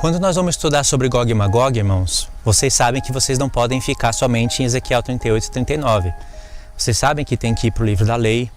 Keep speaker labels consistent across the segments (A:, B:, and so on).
A: Quando nós vamos estudar sobre Gog e Magog, irmãos, vocês sabem que vocês não podem ficar somente em Ezequiel 38 e 39. Vocês sabem que tem que ir para o livro da lei,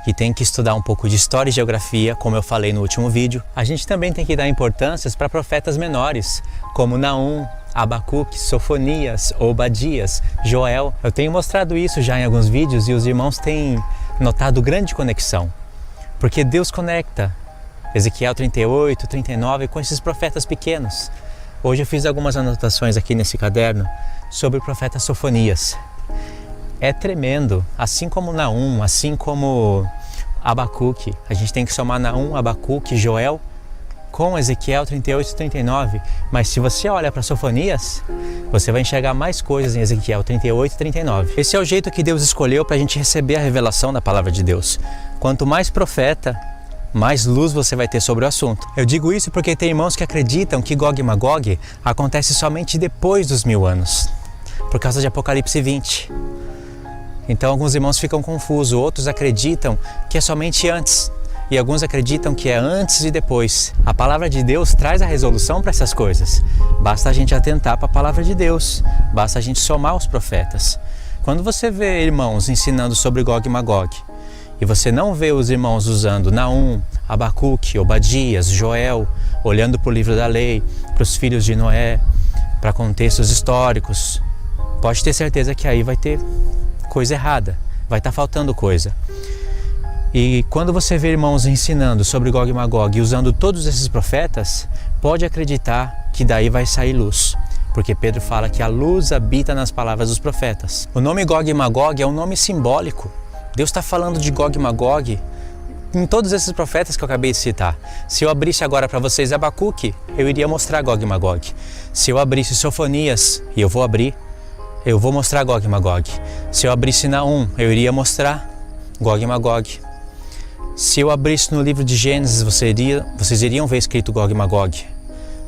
A: que tem que estudar um pouco de história e geografia, como eu falei no último vídeo. A gente também tem que dar importância para profetas menores, como Naum, Abacuque, Sofonias, Obadias, Joel. Eu tenho mostrado isso já em alguns vídeos e os irmãos têm notado grande conexão, porque Deus conecta Ezequiel 38, 39 com esses profetas pequenos. Hoje eu fiz algumas anotações aqui nesse caderno sobre o profeta Sofonias. É tremendo, assim como Naum, assim como Abacuque. A gente tem que somar Naum, Abacuque, Joel com Ezequiel 38 e 39. Mas se você olha para Sofonias, você vai enxergar mais coisas em Ezequiel 38 e 39. Esse é o jeito que Deus escolheu para a gente receber a revelação da palavra de Deus. Quanto mais profeta, mais luz você vai ter sobre o assunto. Eu digo isso porque tem irmãos que acreditam que Gog e Magog acontece somente depois dos 1000 anos, por causa de Apocalipse 20. Então alguns irmãos ficam confusos, outros acreditam que é somente antes, e alguns acreditam que é antes e depois. A palavra de Deus traz a resolução para essas coisas. Basta a gente atentar para a palavra de Deus, basta a gente somar os profetas. Quando você vê irmãos ensinando sobre Gog e Magog, e você não vê os irmãos usando Naum, Abacuque, Obadias, Joel, olhando para o livro da lei, para os filhos de Noé, para contextos históricos, pode ter certeza que aí vai ter coisa errada, vai estar faltando coisa. E quando você vê irmãos ensinando sobre Gog e Magog e usando todos esses profetas, pode acreditar que daí vai sair luz. Porque Pedro fala que a luz habita nas palavras dos profetas. O nome Gog e Magog é um nome simbólico. Deus está falando de Gog e Magog em todos esses profetas que eu acabei de citar. Se eu abrisse agora para vocês Abacuque, eu iria mostrar Gog e Magog. Se eu abrisse Sofonias, e eu vou abrir, eu vou mostrar Gog e Magog. Se eu abrisse Naum, eu iria mostrar Gog e Magog. Se eu abrisse no livro de Gênesis, vocês iriam ver escrito Gog e Magog.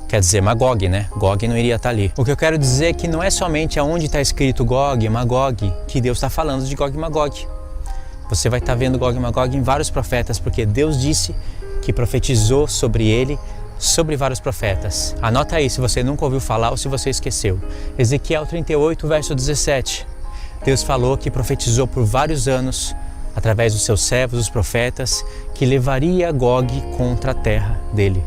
A: Quer dizer, Magog, né? Gog não iria estar ali. O que eu quero dizer é que não é somente aonde está escrito Gog e Magog que Deus está falando de Gog e Magog. Você vai estar vendo Gog e Magog em vários profetas, porque Deus disse que profetizou sobre ele, sobre vários profetas. Anota aí se você nunca ouviu falar ou se você esqueceu. Ezequiel 38, verso 17. Deus falou que profetizou por vários anos, através dos seus servos, os profetas, que levaria Gog contra a terra dele.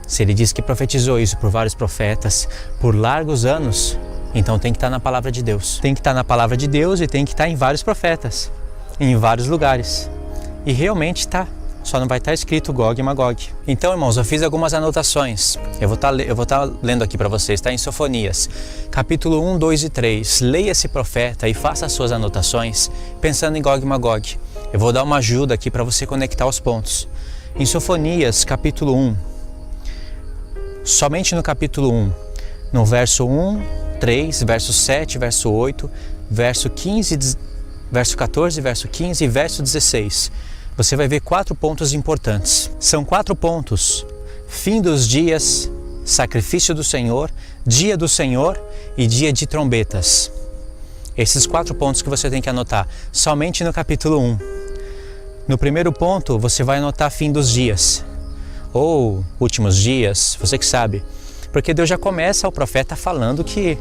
A: Se ele disse que profetizou isso por vários profetas, por largos anos, então tem que estar na palavra de Deus. Tem que estar na palavra de Deus e tem que estar em vários profetas, em vários lugares. E realmente está. Só não vai estar escrito Gog e Magog. Então, irmãos, eu fiz algumas anotações. Eu vou estar lendo aqui para vocês. Está em Sofonias, capítulo 1, 2 e 3. Leia esse profeta e faça as suas anotações pensando em Gog e Magog. Eu vou dar uma ajuda aqui para você conectar os pontos. Em Sofonias, capítulo 1, somente no capítulo 1, no verso 1, 3, verso 7, verso 8, verso 15, verso 14, verso 15 e verso 16. Você vai ver 4 pontos importantes. São 4 pontos: fim dos dias, sacrifício do Senhor, dia do Senhor e dia de trombetas. Esses 4 pontos que você tem que anotar, somente no capítulo 1. No primeiro ponto, você vai anotar fim dos dias, ou últimos dias, você que sabe. Porque Deus já começa o profeta falando que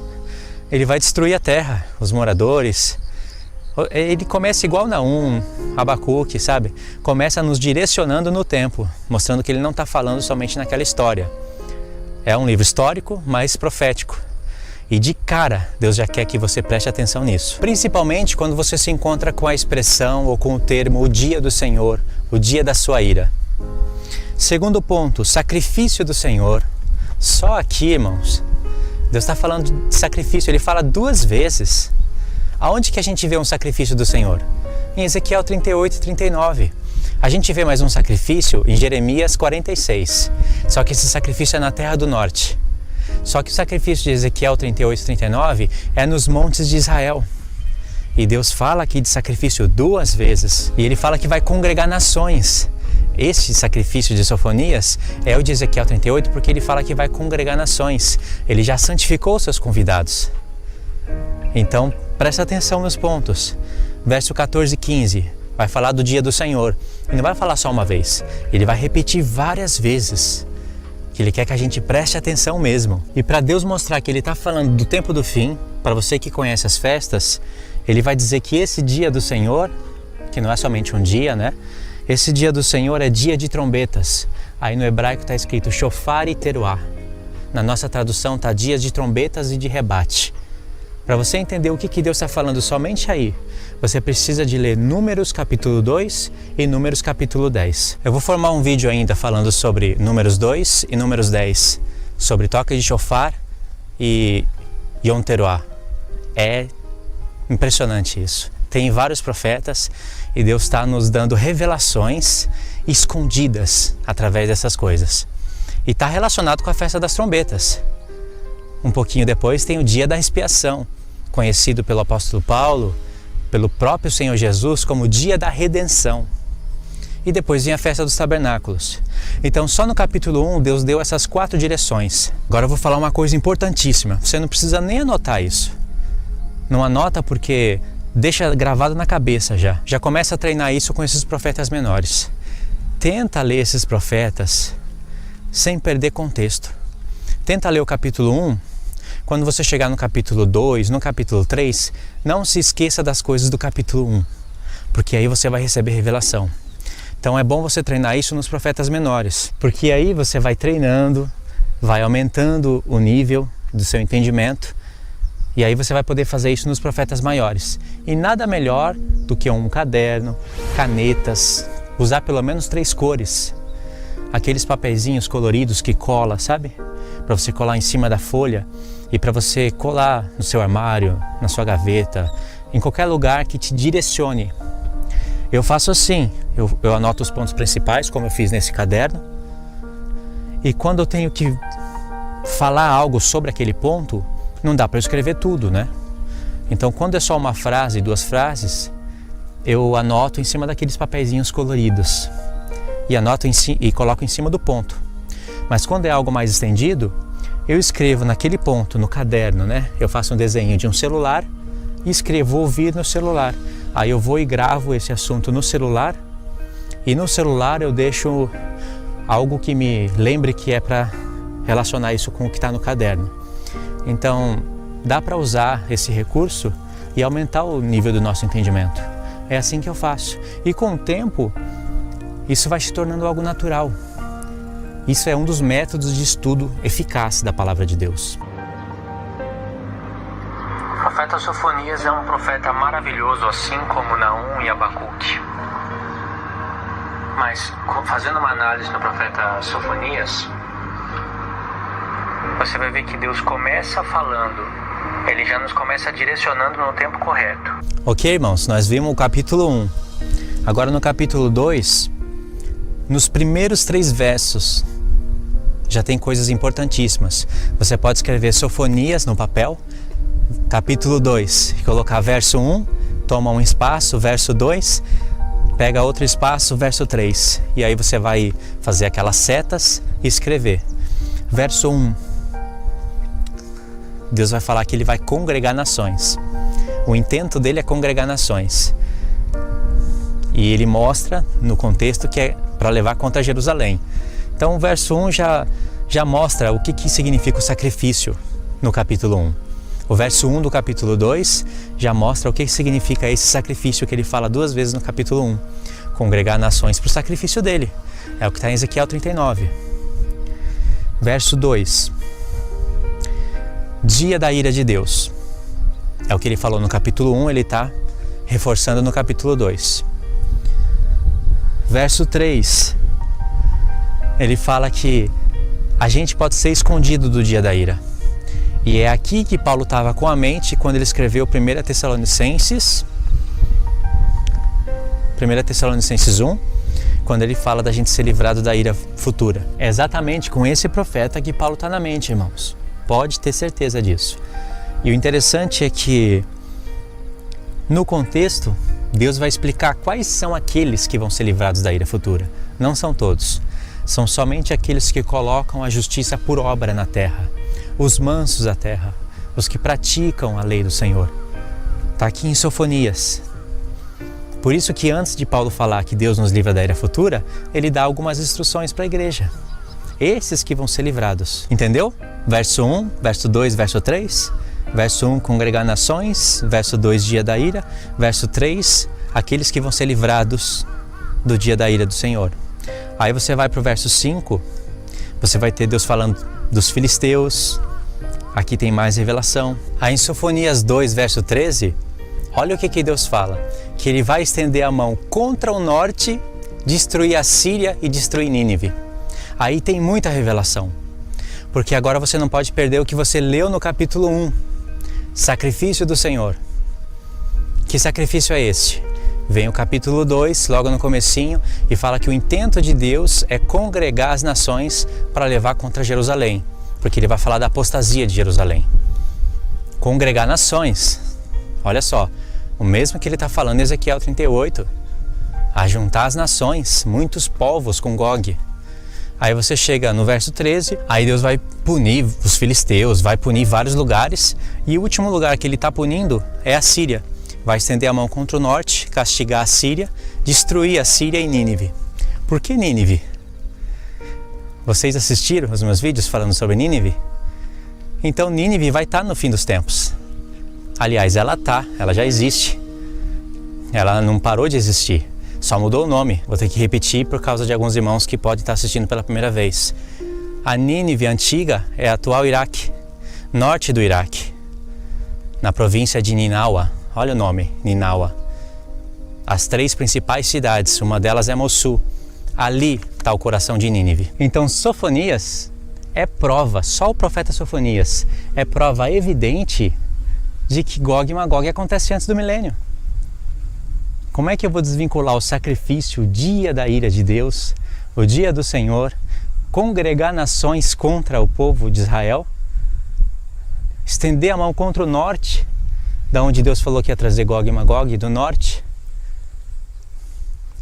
A: ele vai destruir a terra, os moradores. Ele começa igual Naum, Abacuque, sabe? Começa nos direcionando no tempo, mostrando que ele não está falando somente naquela história. É um livro histórico, mas profético. E de cara, Deus já quer que você preste atenção nisso. Principalmente quando você se encontra com a expressão ou com o termo o dia do Senhor, o dia da sua ira. Segundo ponto, sacrifício do Senhor. Só aqui, irmãos, Deus está falando de sacrifício, ele fala 2 vezes. Aonde que a gente vê um sacrifício do Senhor? Em Ezequiel 38 e 39. A gente vê mais um sacrifício em Jeremias 46. Só que esse sacrifício é na terra do norte. Só que o sacrifício de Ezequiel 38 e 39 é nos montes de Israel. E Deus fala aqui de sacrifício 2 vezes. E ele fala que vai congregar nações. Este sacrifício de Sofonias é o de Ezequiel 38 porque ele fala que vai congregar nações. Ele já santificou os seus convidados. Então, presta atenção nos pontos. Verso 14 e 15 vai falar do dia do Senhor. E não vai falar só uma vez. Ele vai repetir várias vezes porque Ele quer que a gente preste atenção mesmo. E para Deus mostrar que Ele está falando do tempo do fim, para você que conhece as festas, Ele vai dizer que esse dia do Senhor, que não é somente um dia, né? Esse dia do Senhor é dia de trombetas. Aí no hebraico está escrito shofar e teruá. Na nossa tradução está dias de trombetas e de rebate. Para você entender o que Deus está falando somente aí, você precisa de ler Números capítulo 2 e Números capítulo 10. Eu vou formar um vídeo ainda falando sobre Números 2 e Números 10, sobre toque de shofar e Yom Teruah. É impressionante isso. Tem vários profetas e Deus está nos dando revelações escondidas através dessas coisas. E está relacionado com a festa das trombetas. Um pouquinho depois tem o dia da expiação, conhecido pelo apóstolo Paulo, pelo próprio Senhor Jesus como o dia da redenção. E depois vem a festa dos tabernáculos. Então só no capítulo 1 Deus deu essas 4 direções. Agora eu vou falar uma coisa importantíssima, você não precisa nem anotar isso. Não anota porque deixa gravado na cabeça já. Já começa a treinar isso com esses profetas menores. Tenta ler esses profetas sem perder contexto. Tenta ler o capítulo 1. Quando você chegar no capítulo 2, no capítulo 3, não se esqueça das coisas do capítulo 1, porque aí você vai receber revelação. Então é bom você treinar isso nos profetas menores, porque aí você vai treinando, vai aumentando o nível do seu entendimento, e aí você vai poder fazer isso nos profetas maiores. E nada melhor do que um caderno, canetas, usar pelo menos 3 cores. Aqueles papeizinhos coloridos que cola, sabe? Para você colar em cima da folha e para você colar no seu armário, na sua gaveta, em qualquer lugar que te direcione. Eu faço assim, eu anoto os pontos principais, como eu fiz nesse caderno, e quando eu tenho que falar algo sobre aquele ponto, não dá para eu escrever tudo, né? Então quando é só uma frase, 2 frases, eu anoto em cima daqueles papeizinhos coloridos e anoto e coloco em cima do ponto. Mas quando é algo mais estendido, eu escrevo naquele ponto, no caderno, né? Eu faço um desenho de um celular e escrevo ouvir no celular. Aí eu vou e gravo esse assunto no celular, e no celular eu deixo algo que me lembre que é para relacionar isso com o que está no caderno. Então dá para usar esse recurso e aumentar o nível do nosso entendimento. É assim que eu faço. E com o tempo, isso vai se tornando algo natural. Isso é um dos métodos de estudo eficaz da Palavra de Deus. O profeta Sofonias é um profeta maravilhoso, assim como Naum e Abacuque. Mas, fazendo uma análise no profeta Sofonias, você vai ver que Deus começa falando, Ele já nos começa direcionando no tempo correto. Ok, irmãos, nós vimos o capítulo 1. Agora no capítulo 2, nos primeiros 3 versos, já tem coisas importantíssimas. Você pode escrever Sofonias no papel, capítulo 2, colocar verso 1, toma um espaço, verso 2, pega outro espaço, verso 3. E aí você vai fazer aquelas setas e escrever. Verso 1. Deus vai falar que Ele vai congregar nações. O intento dele é congregar nações. E Ele mostra no contexto que é para levar contra Jerusalém. Então o verso 1 já mostra o que significa o sacrifício no capítulo 1. O verso 1 do capítulo 2 já mostra o que significa esse sacrifício que ele fala 2 vezes no capítulo 1. Congregar nações para o sacrifício dele. É o que está em Ezequiel 39. Verso 2. Dia da ira de Deus. É o que ele falou no capítulo 1, ele está reforçando no capítulo 2. Verso 3. Ele fala que a gente pode ser escondido do dia da ira. E é aqui que Paulo estava com a mente quando ele escreveu 1 Tessalonicenses 1, quando ele fala da gente ser livrado da ira futura. É exatamente com esse profeta que Paulo está na mente, irmãos. Pode ter certeza disso. E o interessante é que, no contexto, Deus vai explicar quais são aqueles que vão ser livrados da ira futura. Não são todos. São somente aqueles que colocam a justiça por obra na terra. Os mansos da terra, os que praticam a lei do Senhor. Está aqui em Sofonias. Por isso que antes de Paulo falar que Deus nos livra da ira futura, ele dá algumas instruções para a igreja. Esses que vão ser livrados. Entendeu? Verso 1, verso 2, verso 3. Verso 1, congregar nações. Verso 2, dia da ira. Verso 3, aqueles que vão ser livrados do dia da ira do Senhor. Aí você vai para o verso 5, você vai ter Deus falando dos filisteus. Aqui tem mais revelação. Aí em Sofonias 2, verso 13, olha o que Deus fala. Que Ele vai estender a mão contra o norte, destruir a Síria e destruir Nínive. Aí tem muita revelação, porque agora você não pode perder o que você leu no capítulo 1, sacrifício do Senhor. Que sacrifício é esse? Vem o capítulo 2, logo no comecinho, e fala que o intento de Deus é congregar as nações para levar contra Jerusalém, porque Ele vai falar da apostasia de Jerusalém. Congregar nações, olha só, o mesmo que Ele está falando em Ezequiel 38, a juntar as nações, muitos povos com Gog. Aí você chega no verso 13, aí Deus vai punir os filisteus, vai punir vários lugares, e o último lugar que Ele está punindo é a Síria. Vai estender a mão contra o norte, castigar a Síria, destruir a Síria e Nínive. Por que Nínive? Vocês assistiram os meus vídeos falando sobre Nínive? Então Nínive vai estar no fim dos tempos. Aliás, ela já existe. Ela não parou de existir. Só mudou o nome, vou ter que repetir por causa de alguns irmãos que podem estar assistindo pela primeira vez. A Nínive antiga é a atual Iraque, norte do Iraque, na província de Ninawa. Olha o nome, Ninawa. As 3 principais cidades, uma delas é Mossul. Ali está o coração de Nínive. Então Sofonias é prova, só o profeta Sofonias é prova evidente de que Gog e Magog acontece antes do milênio. Como é que eu vou desvincular o sacrifício, o dia da ira de Deus, o dia do Senhor, congregar nações contra o povo de Israel, estender a mão contra o norte, da onde Deus falou que ia trazer Gog e Magog, do norte,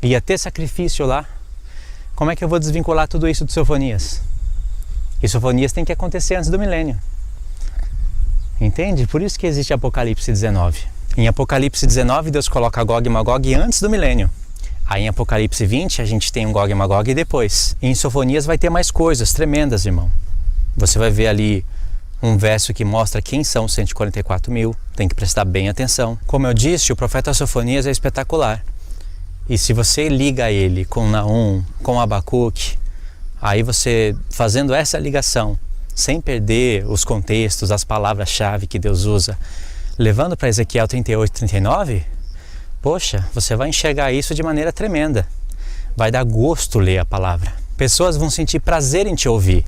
A: ia ter sacrifício lá? Como é que eu vou desvincular tudo isso de Sofonias? E Sofonias tem que acontecer antes do milênio. Entende? Por isso que existe Apocalipse 19. Em Apocalipse 19, Deus coloca Gog e Magog antes do milênio. Aí em Apocalipse 20, a gente tem um Gog e Magog depois. E em Sofonias vai ter mais coisas tremendas, irmão. Você vai ver ali um verso que mostra quem são os 144 mil. Tem que prestar bem atenção. Como eu disse, o profeta Sofonias é espetacular. E se você liga ele com Naum, com Abacuque, aí você fazendo essa ligação, sem perder os contextos, as palavras-chave que Deus usa, levando para Ezequiel 38, 39, poxa, você vai enxergar isso de maneira tremenda. Vai dar gosto ler a palavra. Pessoas vão sentir prazer em te ouvir,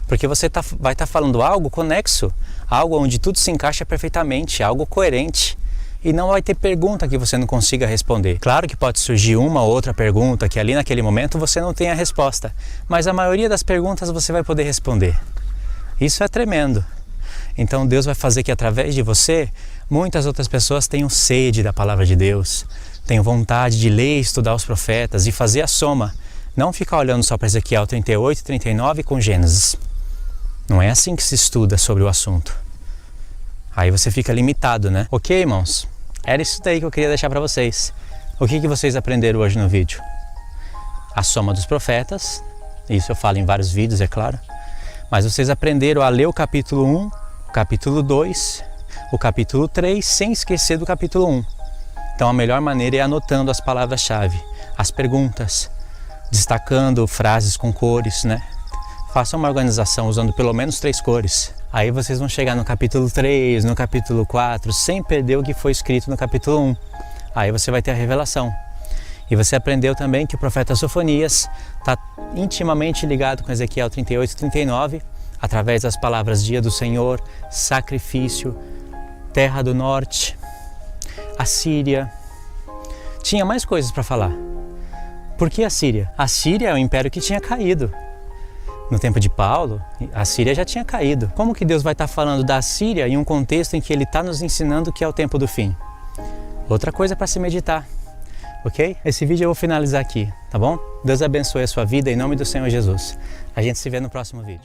A: porque você vai estar falando algo conexo, algo onde tudo se encaixa perfeitamente, algo coerente. E não vai ter pergunta que você não consiga responder. Claro que pode surgir uma ou outra pergunta que ali naquele momento você não tem a resposta, mas a maioria das perguntas você vai poder responder. Isso é tremendo. Então Deus vai fazer que através de você, muitas outras pessoas tenham sede da palavra de Deus, tenham vontade de ler e estudar os profetas e fazer a soma. Não ficar olhando só para Ezequiel 38 e 39 com Gênesis. Não é assim que se estuda sobre o assunto. Aí você fica limitado, né? Ok, irmãos? Era isso daí que eu queria deixar para vocês. O que vocês aprenderam hoje no vídeo? A soma dos profetas. Isso eu falo em vários vídeos, é claro. Mas vocês aprenderam a ler o capítulo 1, o capítulo 2, o capítulo 3, sem esquecer do capítulo 1. Então a melhor maneira é anotando as palavras-chave, as perguntas, destacando frases com cores, né? Faça uma organização usando pelo menos 3 cores. Aí vocês vão chegar no capítulo 3, no capítulo 4, sem perder o que foi escrito no capítulo 1. Aí você vai ter a revelação. E você aprendeu também que o profeta Sofonias está intimamente ligado com Ezequiel 38 e 39, através das palavras dia do Senhor, sacrifício, terra do norte, a Síria. Tinha mais coisas para falar. Por que a Síria? A Síria é o império que tinha caído. No tempo de Paulo, a Síria já tinha caído. Como que Deus vai estar falando da Síria em um contexto em que Ele está nos ensinando que é o tempo do fim? Outra coisa para se meditar. Ok? Esse vídeo eu vou finalizar aqui, tá bom? Deus abençoe a sua vida em nome do Senhor Jesus. A gente se vê no próximo vídeo.